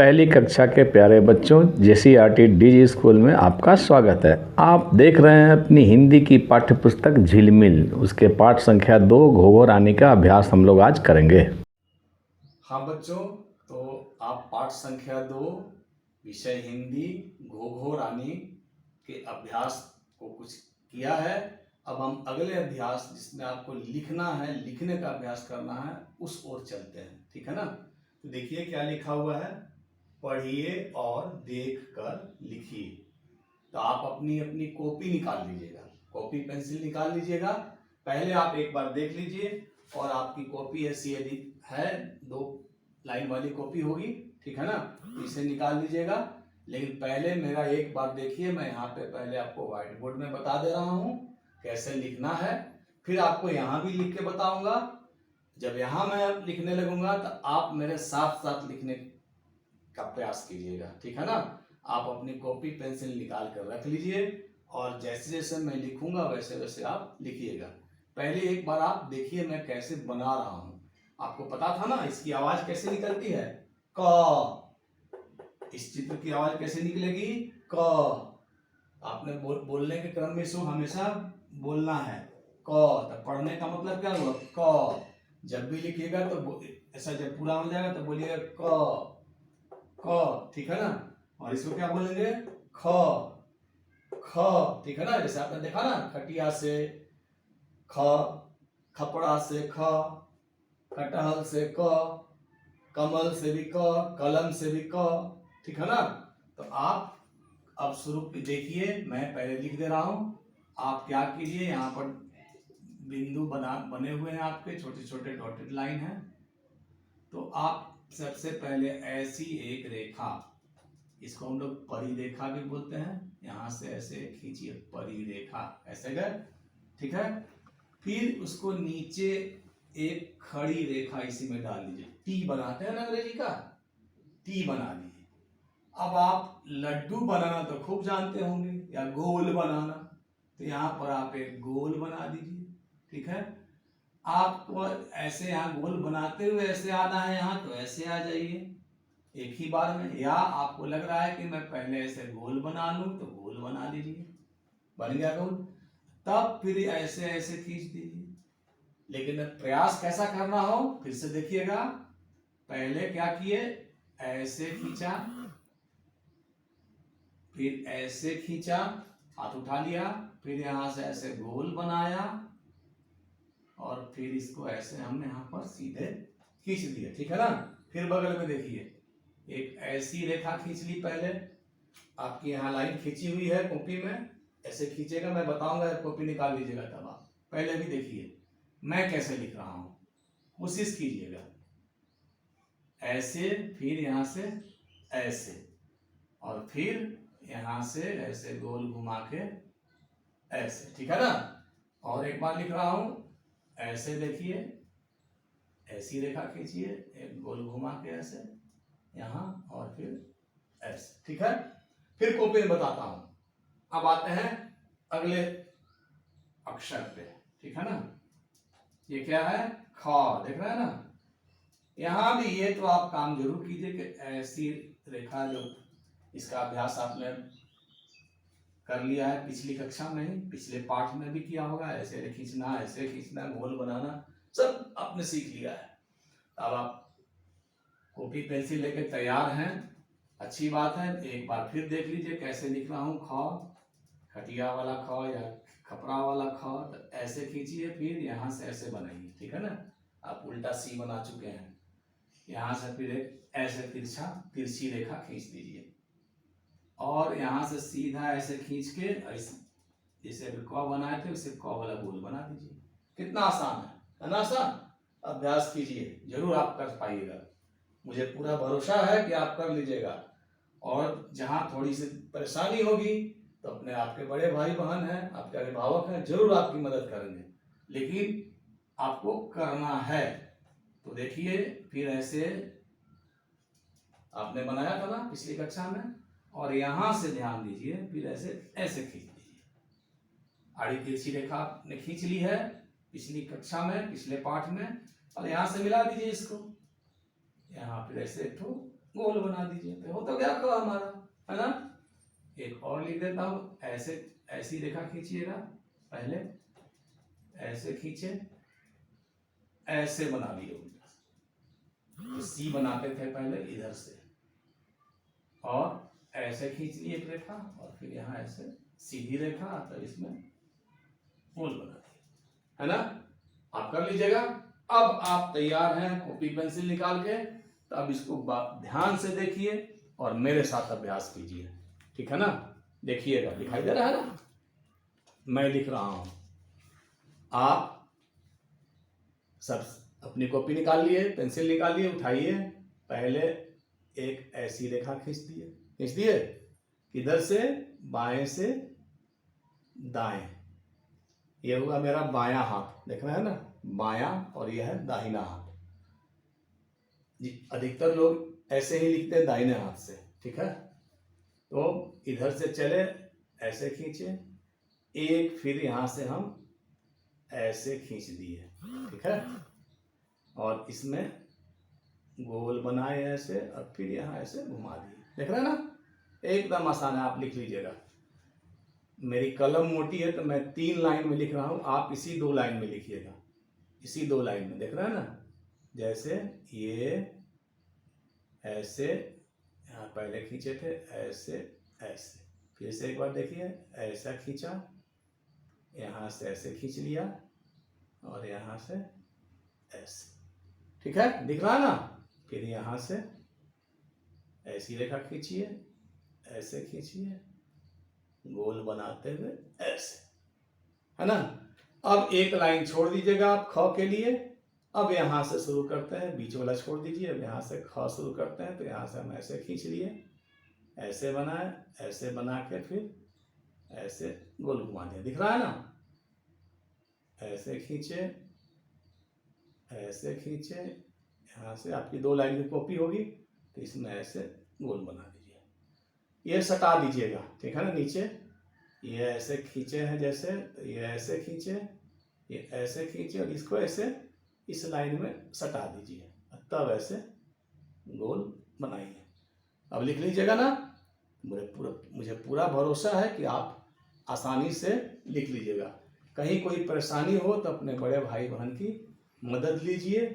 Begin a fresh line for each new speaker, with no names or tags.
पहली कक्षा के प्यारे बच्चों, JCRT DG स्कूल में आपका स्वागत है। आप देख रहे हैं अपनी हिंदी की पाठ्य पुस्तक झिलमिल, उसके पाठ संख्या 2 घोघो रानी का अभ्यास हम लोग आज करेंगे।
हाँ बच्चों, तो आप पाठ संख्या 2 विषय हिंदी घोघो रानी के अभ्यास को कुछ किया है। अब हम अगले अभ्यास जिसमें आपको लिखना है, लिखने का अभ्यास करना है, उस ओर चलते हैं। ठीक है ना? तो देखिए क्या लिखा हुआ है, पढ़िए और देख कर लिखिए। तो आप अपनी अपनी कॉपी निकाल लीजिएगा, कॉपी पेंसिल निकाल लीजिएगा। पहले आप एक बार देख लीजिए और आपकी कॉपी ऐसी यदि है 2 लाइन वाली कॉपी होगी, ठीक है ना, इसे निकाल लीजिएगा। लेकिन पहले मेरा एक बार देखिए, मैं यहाँ पे पहले आपको व्हाइट बोर्ड में बता दे रहा हूँ कैसे लिखना है, फिर आपको यहाँ भी लिख के बताऊंगा। जब यहाँ मैं लिखने लगूंगा तो आप मेरे साथ साथ लिखने का प्रयास कीजिएगा। ठीक है ना? आप अपनी कॉपी पेंसिल निकाल कर रख लीजिए और जैसे जैसे मैं लिखूंगा वैसे वैसे आप लिखिएगा। पहले एक बार आप देखिए मैं कैसे बना रहा हूं। आपको पता था ना इसकी आवाज कैसे निकलती है, क। इस चित्र की आवाज कैसे निकलेगी, क। आपने बोलने के क्रम में इसको हमेशा बोलना है, क। तो पढ़ने का मतलब क्या हुआ, क। जब भी लिखिएगा तो ऐसा जब पूरा हो जाएगा तो बोलिएगा क क, ठीक है ना। और इसको क्या बोलेंगे, ख ख, ठीक है ना। जैसे आपने देखा ना, खटिया से ख, खपड़ा से ख, कटहल से क, कमल से भी क, कलम से भी क, ठीक है ना। तो आप अब शुरू देखिए, मैं पहले लिख दे रहा हूं। आप क्या कीजिए, यहाँ पर बिंदु बने हुए हैं आपके, छोटे छोटे डॉटेड लाइन है। तो आप सबसे पहले ऐसी एक रेखा, इसको हम लोग परिरेखा भी बोलते हैं, यहां से ऐसे खींचिए परिरेखा, ऐसे गए, ठीक है। फिर उसको नीचे एक खड़ी रेखा इसी में डाल दीजिए, टी बनाते हैं ना अंग्रेजी का, टी बना लीजिए। अब आप लड्डू बनाना तो खूब जानते होंगे, या गोल बनाना, तो यहां पर आप एक गोल बना दीजिए, ठीक है। आपको ऐसे यहाँ गोल बनाते हुए ऐसे आना है, यहाँ तो ऐसे आ जाइए एक ही बार में। या आपको लग रहा है कि मैं पहले ऐसे गोल बना लूं तो गोल बना लीजिए, बन गया गोल। तब फिर ऐसे ऐसे खींच दीजिए। लेकिन प्रयास कैसा करना हो, फिर से देखिएगा। पहले क्या किए, ऐसे खींचा, फिर ऐसे खींचा, हाथ उठा लिया, फिर यहां से ऐसे गोल बनाया और फिर इसको ऐसे हमने यहां पर सीधे खींच दिया, ठीक है ना। फिर बगल में देखिए, एक ऐसी रेखा खींच ली पहले, आपकी यहाँ लाइन खींची हुई है कॉपी में, ऐसे खींचेगा, मैं बताऊंगा, कॉपी निकाल लीजिएगा। तब आप पहले भी देखिए मैं कैसे लिख रहा हूं, कोशिश कीजिएगा। ऐसे, फिर यहां से ऐसे, और फिर यहां से ऐसे गोल घुमा के ऐसे, ठीक है ना। और एक बार लिख रहा हूं, ऐसे देखिए, ऐसी रेखा खींचिए, एक गोल घुमा के ऐसे यहां, और फिर ऐसे, ठीक है। फिर कॉपी में बताता हूं। अब आते हैं अगले अक्षर पे, ठीक है ना। ये क्या है, ख, देख रहे हैं ना। यहां भी ये तो आप काम जरूर कीजिए कि ऐसी रेखा, जो इसका अभ्यास आपने कर लिया है पिछली कक्षा में ही, पिछले पाठ में भी किया होगा, ऐसे खींचना, ऐसे खींचना, गोल बनाना, सब आपने सीख लिया है। अब आप कॉपी पेंसिल लेके तैयार हैं, अच्छी बात है। एक बार फिर देख लीजिए कैसे लिख रहा हूं, ख, खटिया वाला ख या खपरा वाला ख, तो ऐसे खींचिए, फिर यहां से ऐसे बनाइए, ठीक है ना। आप उल्टा सी बना चुके हैं, यहां से फिर एक ऐसे तिरछी रेखा खींच दीजिए, और यहां से सीधा ऐसे खींच के ऐसे, जैसे अभी क बनाए थे उसे क वाला गोल बना दीजिए। कितना आसान है ना, आसान। अभ्यास कीजिए, जरूर आप कर पाइएगा, मुझे पूरा भरोसा है कि आप कर लीजिएगा। और जहां थोड़ी सी परेशानी होगी तो अपने आपके बड़े भाई बहन हैं, आपके अभिभावक हैं, जरूर आपकी मदद करेंगे, लेकिन आपको करना है। तो देखिए, फिर ऐसे आपने बनाया था ना पिछली कक्षा में, और यहां से ध्यान दीजिए, फिर ऐसे ऐसे खींच दीजिए। आड़ी तिरछी रेखा आपने खींच ली है पिछली कक्षा में, पिछले पाठ में, और यहां से मिला दीजिए इसको, यहाँ फिर ऐसे एक गोल बना दीजिए, तो हो तो गया क हमारा, है ना। एक और लिख देता हूँ, ऐसे ऐसी रेखा खींचिएगा, पहले ऐसे खींचे, ऐसे बना लिए उल्टा, तो सी बनाते थे पहले इधर से, और ऐसे खींच लिए एक रेखा, और फिर यहाँ ऐसे सीधी रेखा, तो इसमें गोल बना दिया, है ना। आप कर लीजिएगा। अब आप तैयार हैं कॉपी पेंसिल निकाल के, तो अब इसको ध्यान से देखिए और मेरे साथ अभ्यास कीजिए, ठीक है ना। देखिएगा, दिखाई दे रहा है ना, मैं लिख रहा हूं, आप सब अपनी कॉपी निकाल लिए, पेंसिल निकाल लिए, उठाइए, पहले एक ऐसी रेखा खींच दिए, किधर से, बाएं से दाएं, ये हुआ मेरा बायां हाथ, देख रहे हैं ना, बायां, और यह है दाहिना हाथ जी। अधिकतर लोग ऐसे ही लिखते हैं दाहिने हाथ से, ठीक है। तो इधर से चले, ऐसे खींचे एक, फिर यहां से हम ऐसे खींच दिए, ठीक है, और इसमें गोल बनाए ऐसे, और फिर यहाँ ऐसे घुमा दिए, देख रहे हैं ना, एकदम आसान है, आप लिख लीजिएगा। मेरी कलम मोटी है तो मैं 3 लाइन में लिख रहा हूं, आप इसी 2 लाइन में लिखिएगा, इसी 2 लाइन में, देख रहे हैं ना। जैसे ये ऐसे, यहाँ पहले खींचे थे, ऐसे ऐसे, फिर से एक बार देखिए, ऐसा खींचा, यहाँ से ऐसे खींच लिया, और यहाँ से ऐसे, ठीक है, दिख रहा है ना। फिर यहाँ से ऐसी रेखा खींचिए, ऐसे खींचिए, गोल बनाते हुए ऐसे, है ना। अब एक लाइन छोड़ दीजिएगा आप ख के लिए, अब यहाँ से शुरू करते हैं, बीच वाला छोड़ दीजिए, अब यहाँ से ख शुरू करते हैं, तो यहाँ से हम ऐसे खींच लिए, ऐसे बनाए, ऐसे बना के फिर ऐसे गोल घुमा दिया, दिख रहा है ना। ऐसे खींचे, ऐसे खींचे, यहाँ से आपकी 2 लाइन की कॉपी होगी, तो इसमें ऐसे गोल बना दीजिए, ये सटा दीजिएगा, ठीक है ना। नीचे ये ऐसे खींचे हैं जैसे, तो ये ऐसे खींचे, ये ऐसे खींचे, और इसको ऐसे इस लाइन में सटा दीजिए, तब ऐसे गोल बनाइए। अब लिख लीजिएगा ना, मुझे पूरा भरोसा है कि आप आसानी से लिख लीजिएगा। कहीं कोई परेशानी हो तो अपने बड़े भाई बहन की मदद लीजिए।